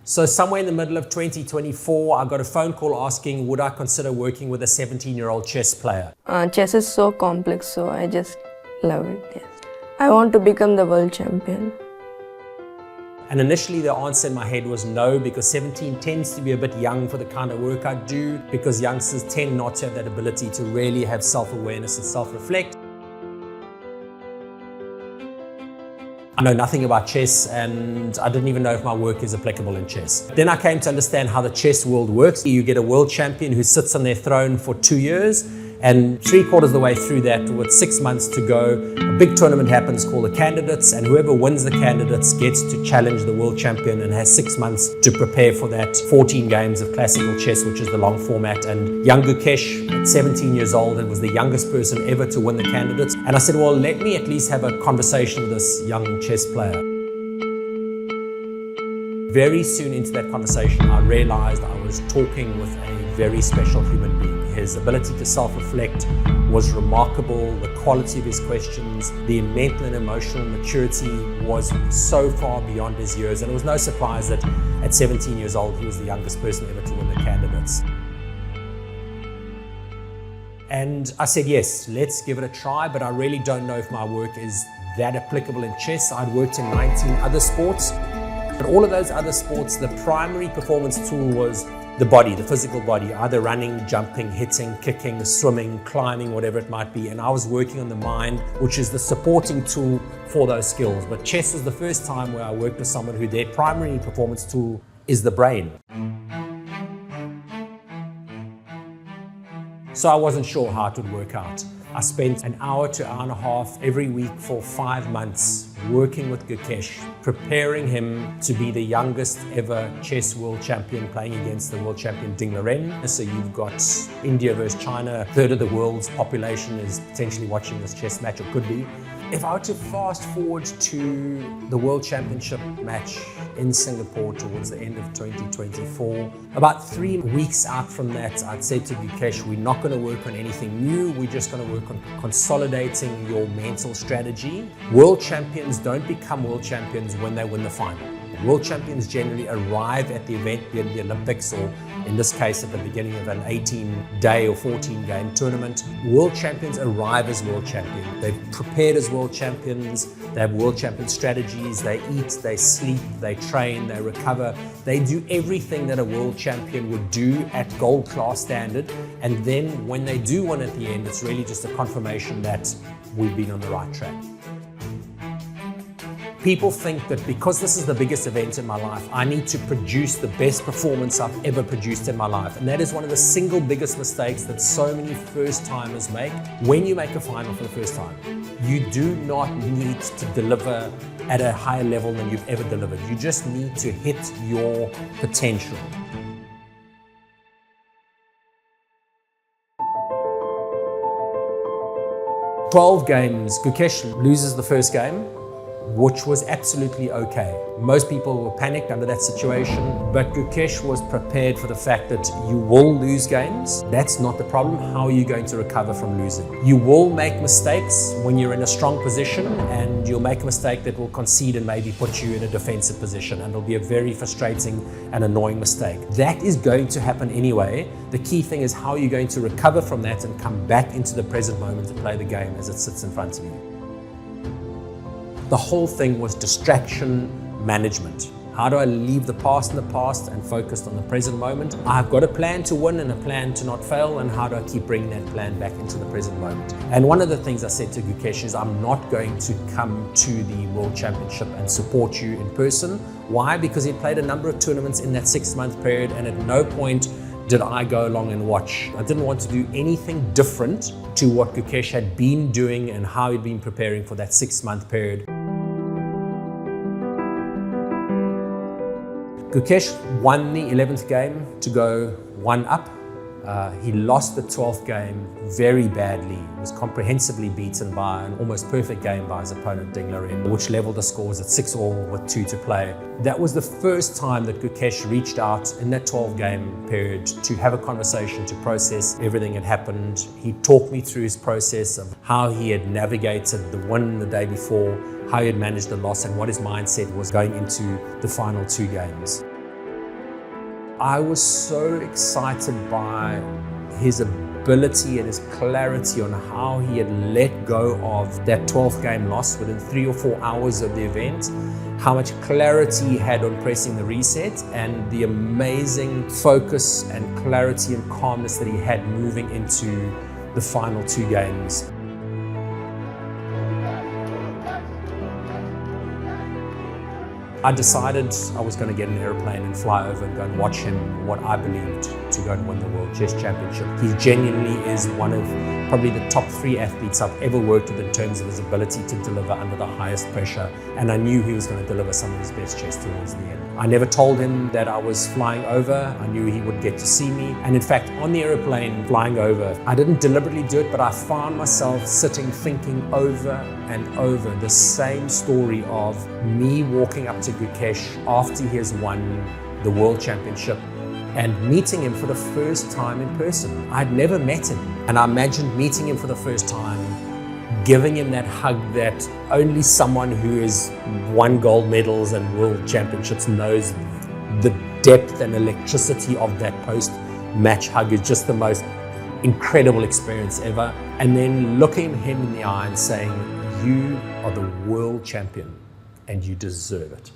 So somewhere in the middle of 2024, I got a phone call asking, would I consider working with a 17-year-old chess player? Chess is so complex, so I just love it, yes. I want to become the world champion. And initially the answer in my head was no, because 17 tends to be a bit young for the kind of work I do, because youngsters tend not to have that ability to really have self-awareness and self-reflect. I know nothing about chess, and I didn't even know if my work is applicable in chess. Then I came to understand how the chess world works. You get a world champion who sits on their throne for 2 years, and 3/4 of the way through that, with 6 months to go, a big tournament happens called the Candidates, and whoever wins the Candidates gets to challenge the world champion and has 6 months to prepare for that 14 games of classical chess, which is the long format. And young Gukesh, at 17 years old, and was the youngest person ever to win the Candidates. And I said, well, let me at least have a conversation with this young chess player. Very soon into that conversation, I realized I was talking with a very special human being. His ability to self-reflect was remarkable. The quality of his questions, the mental and emotional maturity was so far beyond his years. And it was no surprise that at 17 years old, he was the youngest person ever to win the Candidates. And I said, yes, let's give it a try, but I really don't know if my work is that applicable in chess. I'd worked in 19 other sports, but all of those other sports, the primary performance tool was the body, the physical body, either running, jumping, hitting, kicking, swimming, climbing, whatever it might be. And I was working on the mind, which is the supporting tool for those skills. But chess was the first time where I worked with someone who their primary performance tool is the brain. So I wasn't sure how it would work out. I spent an hour to hour and a half every week for 5 months working with Gukesh, preparing him to be the youngest ever chess world champion, playing against the world champion Ding Liren. So you've got India versus China. 1/3 of the world's population is potentially watching this chess match, or could be. If I were to fast forward to the World Championship match in Singapore towards the end of 2024, about 3 weeks out from that, I'd said to Gukesh, we're not going to work on anything new, we're just going to work on consolidating your mental strategy. World champions don't become world champions when they win the final. World champions generally arrive at the event, be it the Olympics, or in this case at the beginning of an 18-day or 14-game tournament. World champions arrive as world champions. They've prepared as world champions, they have world champion strategies, they eat, they sleep, they train, they recover. They do everything that a world champion would do at gold class standard, and then when they do win at the end, it's really just a confirmation that we've been on the right track. People think that because this is the biggest event in my life, I need to produce the best performance I've ever produced in my life. And that is one of the single biggest mistakes that so many first-timers make. When you make a final for the first time, you do not need to deliver at a higher level than you've ever delivered. You just need to hit your potential. "12 games, Gukesh loses the first game, which was absolutely okay. Most people were panicked under that situation, but Gukesh was prepared for the fact that you will lose games. That's not the problem. How are you going to recover from losing? You will make mistakes when you're in a strong position, and you'll make a mistake that will concede and maybe put you in a defensive position, and it'll be a very frustrating and annoying mistake. That is going to happen anyway. The key thing is how you're going to recover from that and come back into the present moment to play the game as it sits in front of you. The whole thing was distraction management. How do I leave the past in the past and focus on the present moment? I've got a plan to win and a plan to not fail, and how do I keep bringing that plan back into the present moment? And one of the things I said to Gukesh is, I'm not going to come to the World Championship and support you in person. Why? Because he played a number of tournaments in that 6-month period, and at no point did I go along and watch. I didn't want to do anything different to what Gukesh had been doing and how he'd been preparing for that 6-month period. Gukesh won the 11th game to go 1 up. He lost the 12th game very badly. He was comprehensively beaten by an almost perfect game by his opponent Ding Liren, which leveled the scores at 6-all with 2 to play. That was the first time that Gukesh reached out in that 12-game period to have a conversation, to process everything that happened. He talked me through his process of how he had navigated the win the day before, how he had managed the loss, and what his mindset was going into the final 2 games. I was so excited by his ability and his clarity on how he had let go of that 12th game loss within 3 or 4 hours of the event, how much clarity he had on pressing the reset, and the amazing focus and clarity and calmness that he had moving into the final 2 games. I decided I was going to get an airplane and fly over and go and watch him, what I believed to go and win the World Chess Championship. He genuinely is one of probably the top 3 athletes I've ever worked with in terms of his ability to deliver under the highest pressure, and I knew he was going to deliver some of his best chess towards the end. I never told him that I was flying over. I knew he would get to see me, and in fact on the airplane flying over, I didn't deliberately do it, but I found myself sitting thinking over and over the same story of me walking up to Gukesh after he has won the World Championship and meeting him for the first time in person. I'd never met him, and I imagined meeting him for the first time, giving him that hug that only someone who has won gold medals and world championships knows. The depth and electricity of that post-match hug is just the most incredible experience ever. And then looking him in the eye and saying, "You are the world champion and you deserve it."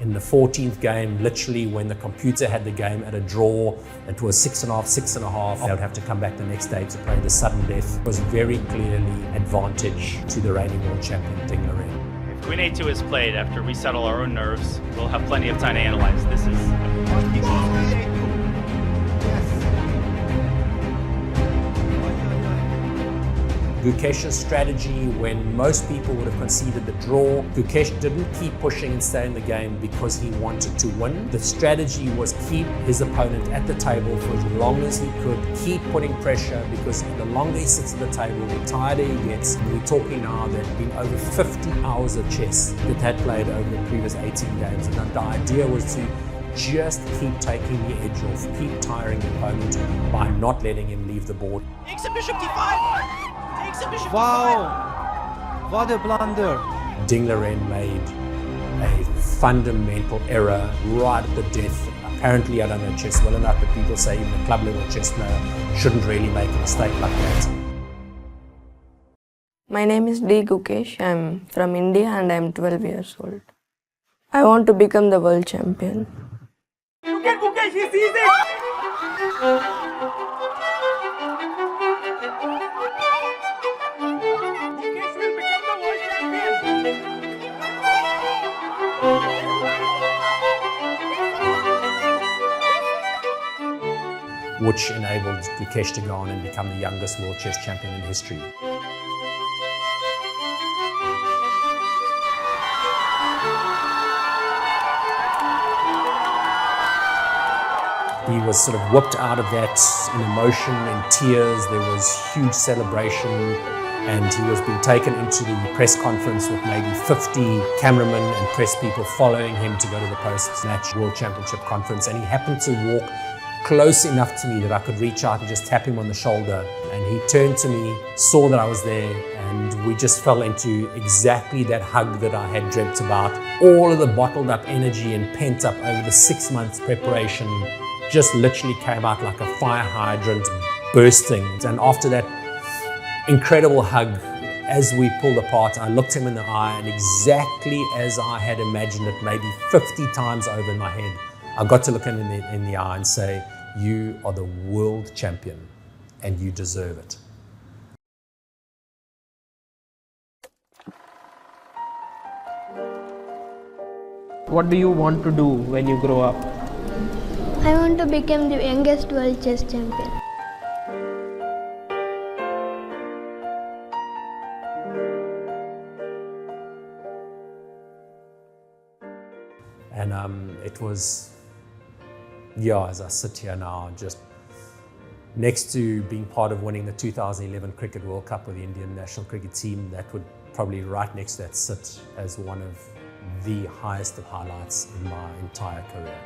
In the 14th game, literally when the computer had the game at a draw, it was 6.5, 6.5. They would have to come back the next day to play the sudden death. It was very clearly advantage to the reigning world champion, Ding Liren. If Queen A2 is played after we settle our own nerves, we'll have plenty of time to analyze. This is... Gukesh's strategy, when most people would have conceded the draw, Gukesh didn't keep pushing and stay in the game because he wanted to win. The strategy was keep his opponent at the table for as long as he could, keep putting pressure, because the longer he sits at the table, the tighter he gets. And we're talking now that there'd been over 50 hours of chess that had played over the previous 18 games, and the idea was to just keep taking the edge off, keep tiring the opponent by not letting him leave the board. Takes a bishop d5! Takes a bishop Wow! What a blunder! Ding Liren made a fundamental error right at the death. Apparently I don't know chess well enough, but people say even a club level chess player shouldn't really make a mistake like that. My name is D. Gukesh. I'm from India and I'm 12 years old. I want to become the world champion. Look at Gukesh, he sees it! Which enabled Gukesh to go on and become the youngest world chess champion in history. He was sort of whipped out of that in emotion, in tears. There was huge celebration, and he was being taken into the press conference with maybe 50 cameramen and press people following him to go to the post-match World Championship conference. And he happened to walk close enough to me that I could reach out and just tap him on the shoulder. And he turned to me, saw that I was there, and we just fell into exactly that hug that I had dreamt about. All of the bottled up energy and pent up over the 6 months preparation just literally came out like a fire hydrant bursting. And after that incredible hug, as we pulled apart, I looked him in the eye, and exactly as I had imagined it, maybe 50 times over in my head, I got to look him in the eye and say, "You are the world champion and you deserve it." What do you want to do when you grow up? I want to become the youngest world chess champion. And it was, yeah, as I sit here now, just next to being part of winning the 2011 Cricket World Cup with the Indian national cricket team, that would probably right next to that sit as one of the highest of highlights in my entire career.